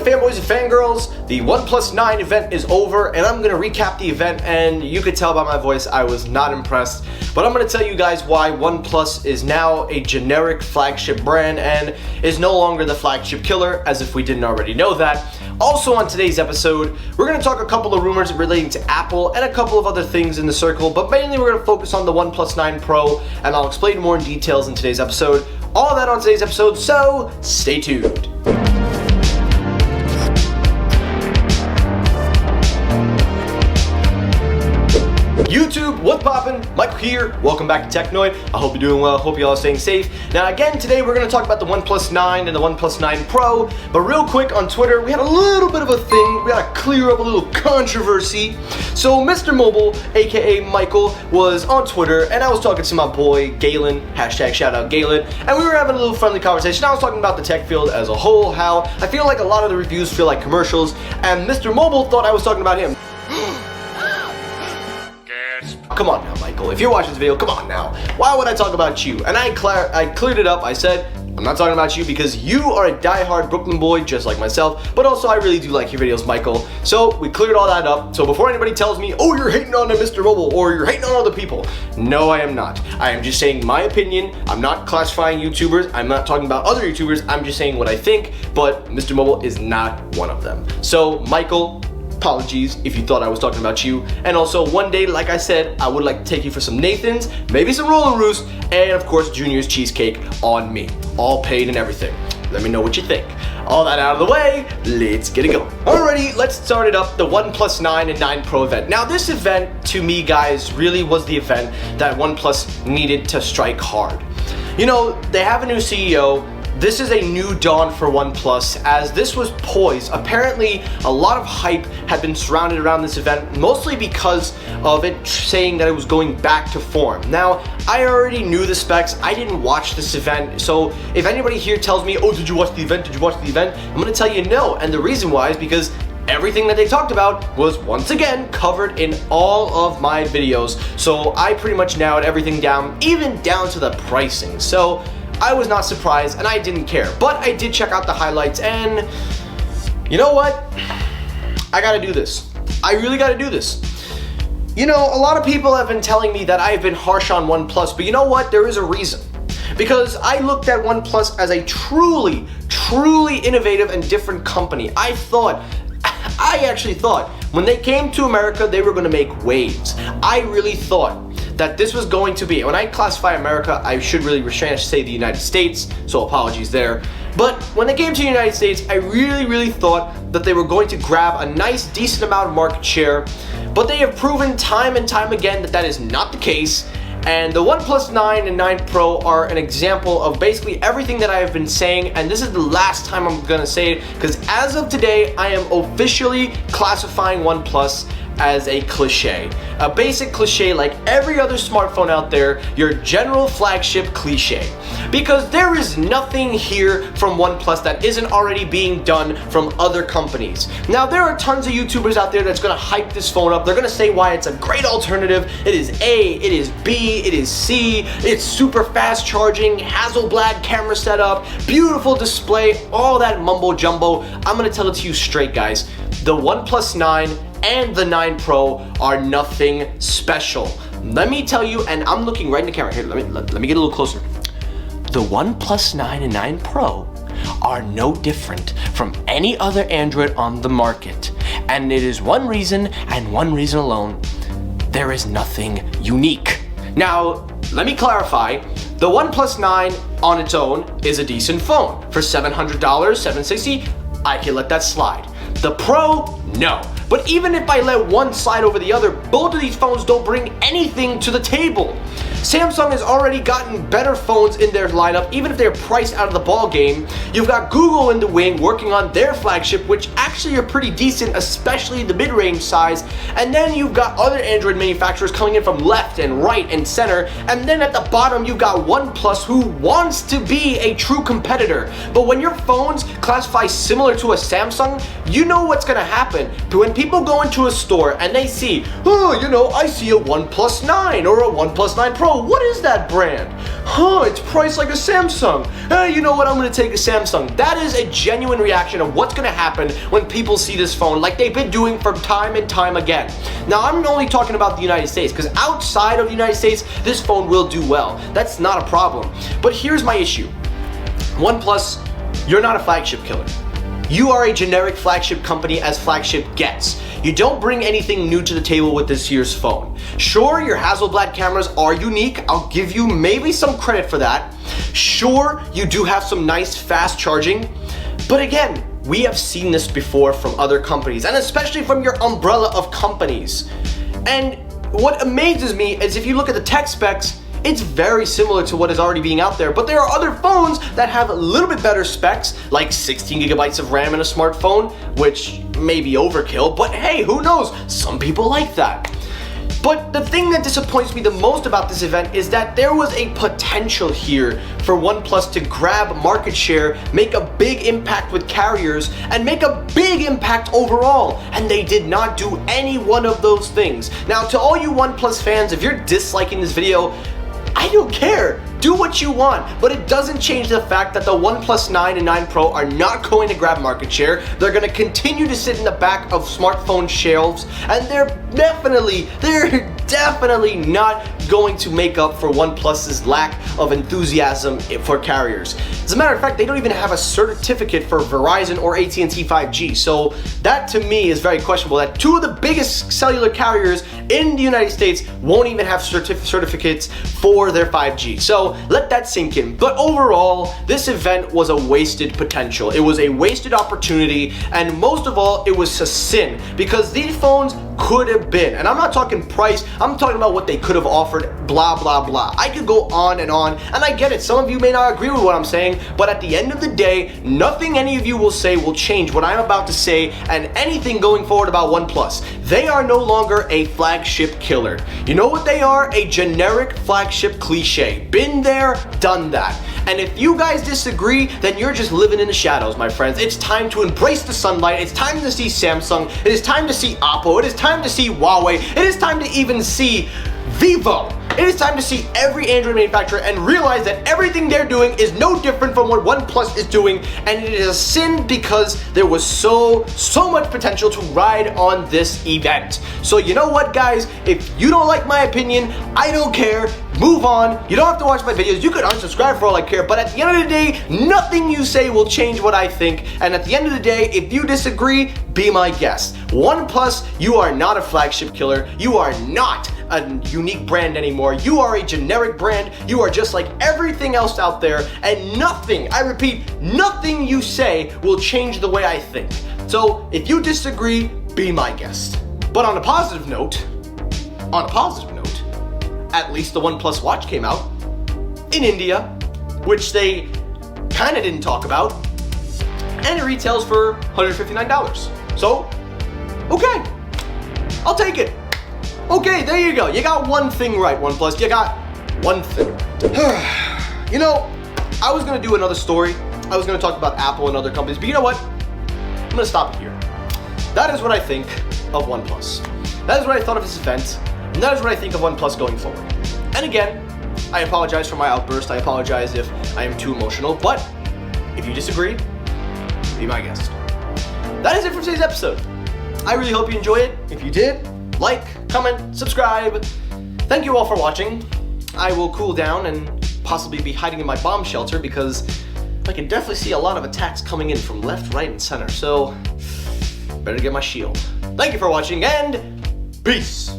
fanboys and fangirls, the OnePlus 9 event is over, and I'm going to recap the event, and you could tell by my voice I was not impressed, but I'm going to tell you guys why OnePlus is now a generic flagship brand and is no longer the flagship killer, as if we didn't already know that. Also on today's episode, we're going to talk a couple of rumors relating to Apple and a couple of other things in the circle, but mainly we're going to focus on the OnePlus 9 Pro, and I'll explain more in details in today's episode. All of that on today's episode, so stay tuned. YouTube, what's poppin'? Michael here. Welcome back to Technoid. I hope you're doing well. Hope you all are staying safe. Now again, today we're going to talk about the OnePlus 9 and the OnePlus 9 Pro. But real quick, on Twitter, we had a little bit of a thing. We got to clear up a little controversy. So Mr. Mobile, aka Michael, was on Twitter, and I was talking to my boy Galen, hashtag shout out Galen, and we were having a little friendly conversation. I was talking about the tech field as a whole, how I feel like a lot of the reviews feel like commercials, and Mr. Mobile thought I was talking about him. Come on now, Michael. If you're watching this video, come on now. Why would I talk about you? And I cleared it up. I said, I'm not talking about you because you are a diehard Brooklyn boy just like myself, but also I really do like your videos, Michael. So we cleared all that up. So before anybody tells me, oh, you're hating on Mr. Mobile or you're hating on other people. No, I am not. I am just saying my opinion. I'm not classifying YouTubers. I'm not talking about other YouTubers. I'm just saying what I think, but Mr. Mobile is not one of them. So Michael, apologies if you thought I was talking about you. And also one day, like I said, I would like to take you for some Nathan's, maybe some Roll and Roost, and of course Junior's cheesecake on me. All paid and everything. Let me know what you think. All that out of the way, let's get it going. Alrighty, let's start it up, the OnePlus 9 and 9 Pro event. Now this event, to me guys, really was the event that OnePlus needed to strike hard. You know, they have a new CEO. This is a new dawn for OnePlus, as this was poised. Apparently, a lot of hype had been surrounded around this event, mostly because of it saying that it was going back to form. Now, I already knew the specs. I didn't watch this event, so if anybody here tells me, oh, did you watch the event? Did you watch the event? I'm gonna tell you no, and the reason why is because everything that they talked about was once again covered in all of my videos. So I pretty much narrowed everything down, even down to the pricing. So I was not surprised and I didn't care, but I did check out the highlights, and you know what? I gotta do this. I really gotta do this. You know, a lot of people have been telling me that I've been harsh on OnePlus, but you know what? There is a reason. Because I looked at OnePlus as a truly innovative and different company. I actually thought when they came to America, they were gonna make waves. I really thought that this was going to be, when I classify America, I should really restrain to say the United States, so apologies there. But when they came to the United States, I really thought that they were going to grab a nice, decent amount of market share, but they have proven time and time again that that is not the case. And the OnePlus 9 and 9 Pro are an example of basically everything that I have been saying, and this is the last time I'm gonna say it, because as of today, I am officially classifying OnePlus as a cliche. A basic cliche like every other smartphone out there, your general flagship cliche. Because there is nothing here from OnePlus that isn't already being done from other companies. Now there are tons of YouTubers out there that's gonna hype this phone up. They're gonna say why it's a great alternative. It is A, it is B, it is C, it's super fast charging, Hasselblad camera setup, beautiful display, all that mumbo jumbo. I'm gonna tell it to you straight, guys. The OnePlus 9 and the 9 Pro are nothing special. Let me tell you, and I'm looking right in the camera here, let me get a little closer. The OnePlus 9 and 9 Pro are no different from any other Android on the market. And it is one reason, and one reason alone: there is nothing unique. Now, let me clarify. The OnePlus 9 on its own is a decent phone. For $700, $760, I can let that slide. The Pro, no. But even if I let one slide over the other, both of these phones don't bring anything to the table. Samsung has already gotten better phones in their lineup, even if they're priced out of the ball game. You've got Google in the wing working on their flagship, which actually are pretty decent, especially the mid-range size. And then you've got other Android manufacturers coming in from left and right and center. And then at the bottom, you've got OnePlus, who wants to be a true competitor. But when your phones classify similar to a Samsung, you know what's gonna happen. When people go into a store and they see, oh, you know, I see a OnePlus 9 or a OnePlus 9 Pro. Bro, what is that brand? Huh, it's priced like a Samsung. You know what, I'm gonna take a Samsung. That is a genuine reaction of what's gonna happen when people see this phone like they've been doing for time and time again. Now, I'm only talking about the United States, because outside of the United States, this phone will do well. That's not a problem. But here's my issue. OnePlus, you're not a flagship killer. You are a generic flagship company as flagship gets. You don't bring anything new to the table with this year's phone. Sure, your Hasselblad cameras are unique. I'll give you maybe some credit for that. Sure, you do have some nice fast charging. But again, we have seen this before from other companies, and especially from your umbrella of companies. And what amazes me is if you look at the tech specs, it's very similar to what is already being out there, but there are other phones that have a little bit better specs, like 16 gigabytes of RAM in a smartphone, which may be overkill, but hey, who knows? Some people like that. But the thing that disappoints me the most about this event is that there was a potential here for OnePlus to grab market share, make a big impact with carriers, and make a big impact overall, and they did not do any one of those things. Now, to all you OnePlus fans, if you're disliking this video, I don't care. Do what you want, but it doesn't change the fact that the OnePlus 9 and 9 Pro are not going to grab market share. They're going to continue to sit in the back of smartphone shelves, and they're definitely not going to make up for OnePlus's lack of enthusiasm for carriers. As a matter of fact, they don't even have a certificate for Verizon or AT&T 5G, so that to me is very questionable that two of the biggest cellular carriers in the United States won't even have certificates for their 5G. So let that sink in. But overall, this event was a wasted potential. It was a wasted opportunity, and most of all, it was a sin, because these phones could have been, and I'm not talking price, I'm talking about what they could have offered, blah, blah, blah. I could go on, and I get it. Some of you may not agree with what I'm saying, but at the end of the day, nothing any of you will say will change what I'm about to say and anything going forward about OnePlus. They are no longer a flagship killer. You know what they are? A generic flagship cliche. Been there, done that. And if you guys disagree, then you're just living in the shadows, my friends. It's time to embrace the sunlight. It's time to see Samsung. It is time to see Oppo. It is time to see Huawei. It is time to even see Vivo. It is time to see every Android manufacturer and realize that everything they're doing is no different from what OnePlus is doing, and it is a sin because there was so much potential to ride on this event. So you know what, guys? If you don't like my opinion, I don't care. Move on. You don't have to watch my videos. You could unsubscribe for all I care, but at the end of the day, nothing you say will change what I think, and at the end of the day, if you disagree, be my guest. OnePlus, you are not a flagship killer. You are not a unique brand anymore. You are a generic brand. You are just like everything else out there, and nothing, I repeat, nothing you say will change the way I think. So if you disagree, be my guest. But on a positive note, at least the OnePlus watch came out in India, which they kind of didn't talk about, and it retails for $159. So, okay, I'll take it. Okay, there you go. You got one thing right, OnePlus. You got one thing. You know, I was gonna do another story. I was gonna talk about Apple and other companies, but you know what? I'm gonna stop it here. That is what I think of OnePlus. That is what I thought of this event, and that is what I think of OnePlus going forward. And again, I apologize for my outburst. I apologize if I am too emotional, but if you disagree, be my guest. That is it for today's episode. I really hope you enjoy it. If you did, like, comment, subscribe. Thank you all for watching. I will cool down and possibly be hiding in my bomb shelter because I can definitely see a lot of attacks coming in from left, right, and center. So, better get my shield. Thank you for watching, and peace.